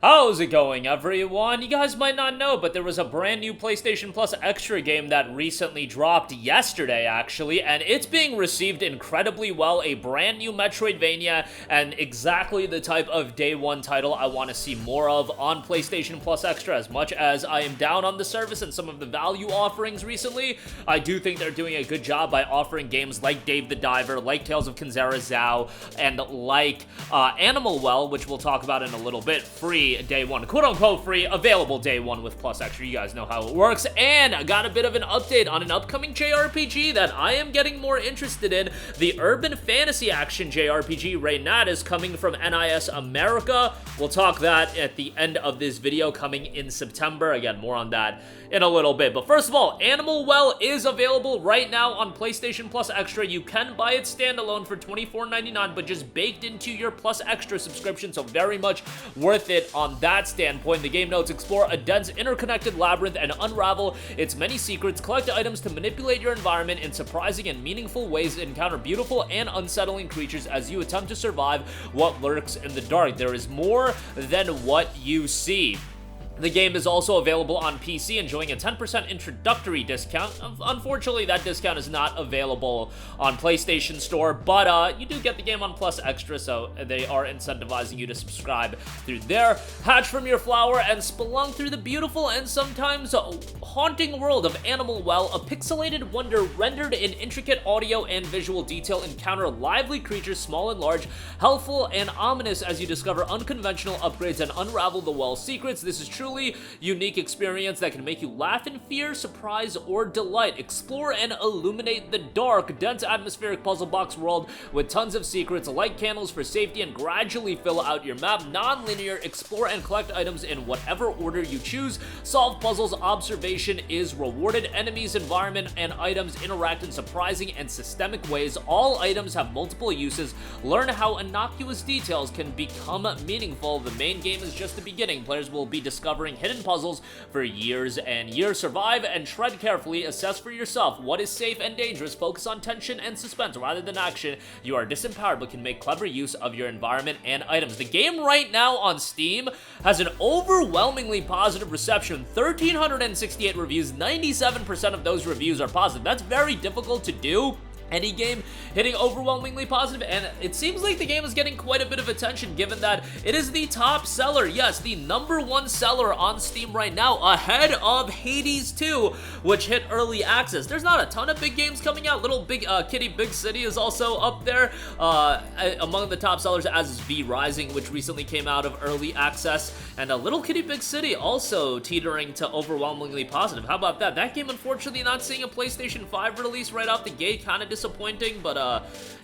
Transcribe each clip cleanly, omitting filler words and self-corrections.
How's it going, everyone? You guys might not know, but there was a brand new PlayStation Plus Extra game that recently dropped yesterday, actually, and it's being received incredibly well. A brand new Metroidvania, and exactly the type of day one title I want to see more of on PlayStation Plus Extra. As much as I am down on the service and some of the value offerings recently, I do think they're doing a good job by offering games like Dave the Diver, like Tales of Kinzera Zhao, and like Animal Well, which we'll talk about in a little bit, free day one, quote-unquote free, available day one with Plus Extra. You guys know how it works. And I got a bit of an update on an upcoming JRPG that I am getting more interested in. The urban fantasy action JRPG Reynad is coming from NIS America. We'll talk that at the end of this video, coming in September. Again, more on that in a little bit. But first of all, Animal Well is available right now on PlayStation Plus Extra. You can buy it standalone for $24.99, but just baked into your Plus Extra subscription, so very much worth it on that standpoint. The game notes: explore a dense, interconnected labyrinth and unravel its many secrets. Collect items to manipulate your environment in surprising and meaningful ways. Encounter beautiful and unsettling creatures as you attempt to survive what lurks in the dark. There is more than what you see. The game is also available on PC, enjoying a 10% introductory discount. Unfortunately, that discount is not available on PlayStation Store, but you do get the game on Plus Extra, so they are incentivizing you to subscribe through there. Hatch from your flower and spelunk through the beautiful and sometimes haunting world of Animal Well, a pixelated wonder rendered in intricate audio and visual detail. Encounter lively creatures, small and large, helpful and ominous, as you discover unconventional upgrades and unravel the well's secrets. This is truly unique experience that can make you laugh in fear, surprise, or delight. Explore and illuminate the dark, dense atmospheric puzzle box world with tons of secrets, light candles for safety, and gradually fill out your map. Non-linear, explore and collect items in whatever order you choose. Solve puzzles, observation is rewarded. Enemies, environment, and items interact in surprising and systemic ways. All items have multiple uses. Learn how innocuous details can become meaningful. The main game is just the beginning. Players will be discovering hidden puzzles for years and years. Survive and tread carefully. Assess for yourself what is safe and dangerous. Focus on tension and suspense rather than action. You are disempowered but can make clever use of your environment and items. The game right now on Steam has an overwhelmingly positive reception. 1,368 reviews. 97% of those reviews are positive. That's very difficult to do. Any game hitting overwhelmingly positive, and it seems like the game is getting quite a bit of attention given that it is the top seller, yes, the #1 seller on Steam right now, ahead of Hades 2, which hit early access. There's not a ton of big games coming out. Little Big Kitty Big City is also up there among the top sellers, as is V Rising, which recently came out of early access, and Little Kitty Big City also teetering to overwhelmingly positive. How about that? That game, unfortunately, not seeing a PlayStation 5 release right off the gate, kind of disappointing, but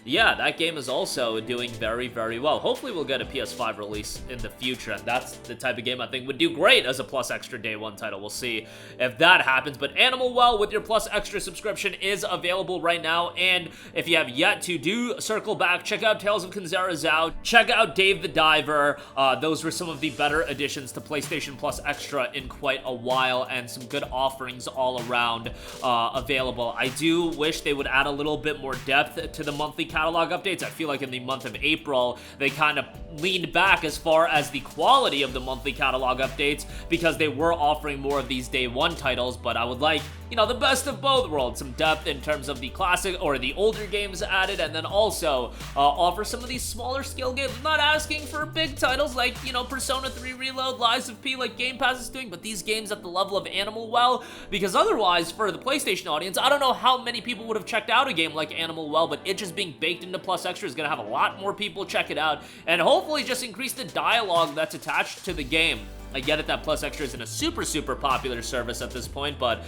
yeah, that game is also doing very, very well. Hopefully we'll get a PS5 release in the future, and that's the type of game I think would do great as a Plus Extra Day 1 title. We'll see if that happens, but Animal Well with your Plus Extra subscription is available right now, and if you have yet to, do circle back, check out Tales of Kinzera Zhao, check out Dave the Diver. Those were some of the better additions to PlayStation Plus Extra in quite a while, and some good offerings all around available. I do wish they would add a little bit more depth to the monthly catalog updates. I feel like in the month of April, they kind of leaned back as far as the quality of the monthly catalog updates because they were offering more of these day one titles, but I would like, you know, the best of both worlds. Some depth in terms of the classic or the older games added, and then also offer some of these smaller scale games. I'm not asking for big titles like, you know, Persona 3 Reload, Lies of P, like Game Pass is doing, but these games at the level of Animal Well, because otherwise, for the PlayStation audience, I don't know how many people would have checked out a game like Animal Well, but it just being baked into Plus Extra is going to have a lot more people check it out, and hopefully just increase the dialogue that's attached to the game. I get it that Plus Extra isn't a super popular service at this point, but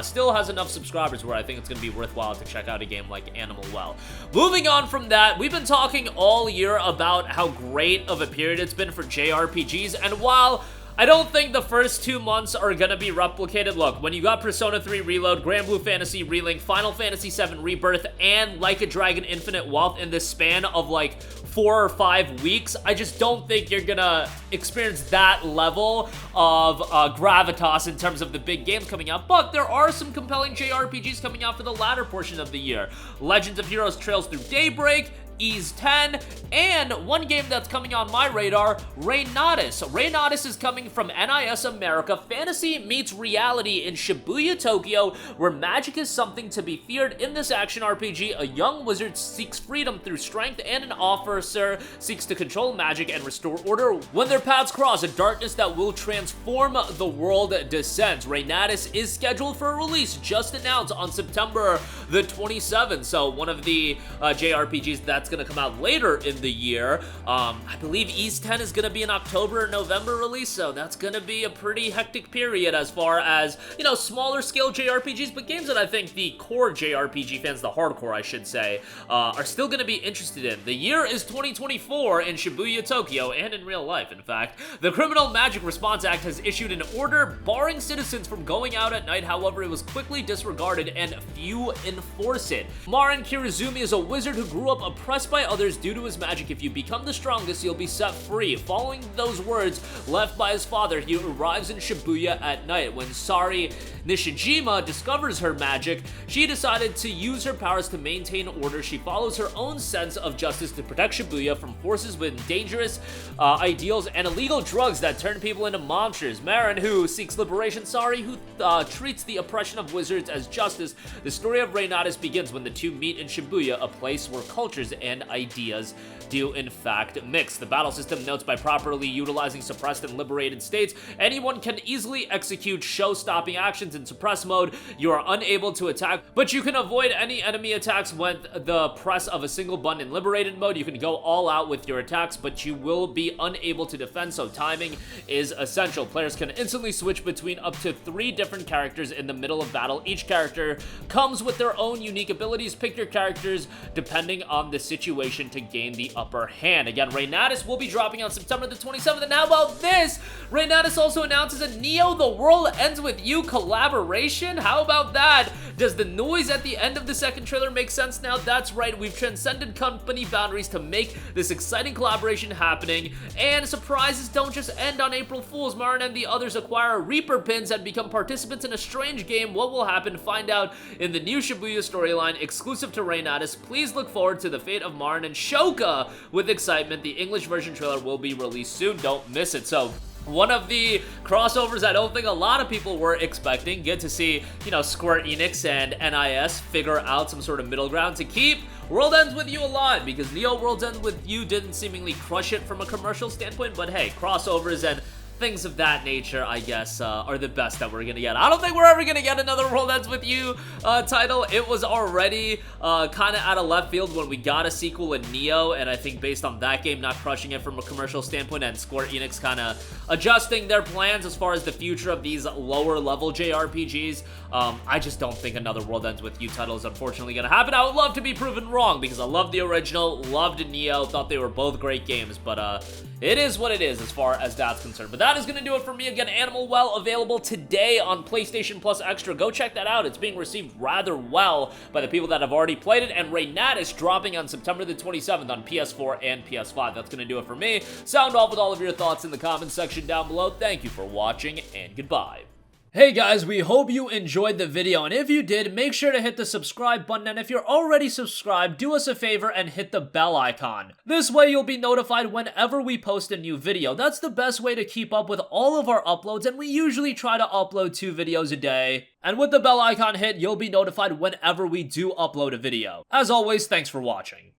still has enough subscribers where I think it's going to be worthwhile to check out a game like Animal Well. Moving on from that, we've been talking all year about how great of a period it's been for JRPGs, and while I don't think the first 2 months are gonna be replicated. Look, when you got Persona 3 Reload, Grand Blue Fantasy Relink, Final Fantasy 7 Rebirth, and Like a Dragon Infinite Wealth in the span of like 4 or 5 weeks, I just don't think you're gonna experience that level of gravitas in terms of the big games coming out, but there are some compelling JRPGs coming out for the latter portion of the year. Legends of Heroes Trails Through Daybreak, Ys 10, and one game that's coming on my radar, Reynatis. Reynatis is coming from NIS America. Fantasy meets reality in Shibuya, Tokyo, where magic is something to be feared. In this action RPG, a young wizard seeks freedom through strength, and an officer seeks to control magic and restore order. When their paths cross, a darkness that will transform the world descends. Reynatis is scheduled for a release just announced on September the 27th, so one of the JRPGs that's going to come out later in the year. I believe Ys 10 is going to be an October or November release, so that's going to be a pretty hectic period as far as, you know, smaller scale JRPGs, but games that I think the core JRPG fans, the hardcore I should say, are still going to be interested in. The year is 2024 in Shibuya, Tokyo, and in real life, in fact. The Criminal Magic Response Act has issued an order barring citizens from going out at night. However, it was quickly disregarded and few enforce it. Marin Kirizumi is a wizard who grew up oppressed by others due to his magic. If you become the strongest, you'll be set free. Following those words left by his father, he arrives in Shibuya at night. When Sari Nishijima discovers her magic, she decided to use her powers to maintain order. She follows her own sense of justice to protect Shibuya from forces with dangerous ideals and illegal drugs that turn people into monsters. Marin, who seeks liberation, Sari, who treats the oppression of wizards as justice. The story of Reynatis begins when the two meet in Shibuya, a place where cultures and ideas do in fact mix. The battle system notes by properly utilizing suppressed and liberated states, anyone can easily execute show-stopping actions. In suppressed mode, you are unable to attack, but you can avoid any enemy attacks with the press of a single button. In liberated mode, you can go all out with your attacks, but you will be unable to defend, so timing is essential. Players can instantly switch between up to 3 different characters in the middle of battle. Each character comes with their own unique abilities. Pick your characters depending on the situation to gain the upper hand. Again, Reynatis will be dropping on September the 27th, and how about this? Reynatis also announces a Neo The World Ends With You collaboration. How about that? Does the noise at the end of the second trailer make sense now? That's right, we've transcended company boundaries to make this exciting collaboration happening, and surprises don't just end on April Fool's. Marin and the others acquire Reaper pins and become participants in a strange game. What will happen? Find out in the new Shibuya storyline exclusive to Reynatis. Please look forward to the fate of Marin and Shoka with excitement. The English version trailer will be released soon. Don't miss it. So, one of the crossovers I don't think a lot of people were expecting. Get to see, you know, Square Enix and NIS figure out some sort of middle ground to keep World Ends With You alive, because Neo World Ends With You didn't seemingly crush it from a commercial standpoint, but hey, crossovers and things of that nature, I guess, are the best that we're gonna get. I don't think we're ever gonna get another World Ends With You title. It was already kind of out of left field when we got a sequel in Neo, and I think based on that game not crushing it from a commercial standpoint and Square Enix kind of adjusting their plans as far as the future of these lower level JRPGs, I just don't think another World Ends With You title is unfortunately gonna happen. I would love to be proven wrong because I loved the original, loved Neo, thought they were both great games, but it is what it is as far as that's concerned. But that is going to do it for me. Again, Animal Well available today on PlayStation Plus Extra. Go check that out. It's being received rather well by the people that have already played it. And Reynatis dropping on September the 27th on PS4 and PS5. That's going to do it for me. Sound off with all of your thoughts in the comments section down below. Thank you for watching, and goodbye. Hey guys, we hope you enjoyed the video, and if you did, make sure to hit the subscribe button, and if you're already subscribed, do us a favor and hit the bell icon. This way you'll be notified whenever we post a new video. That's the best way to keep up with all of our uploads, and we usually try to upload 2 videos a day. And with the bell icon hit, you'll be notified whenever we do upload a video. As always, thanks for watching.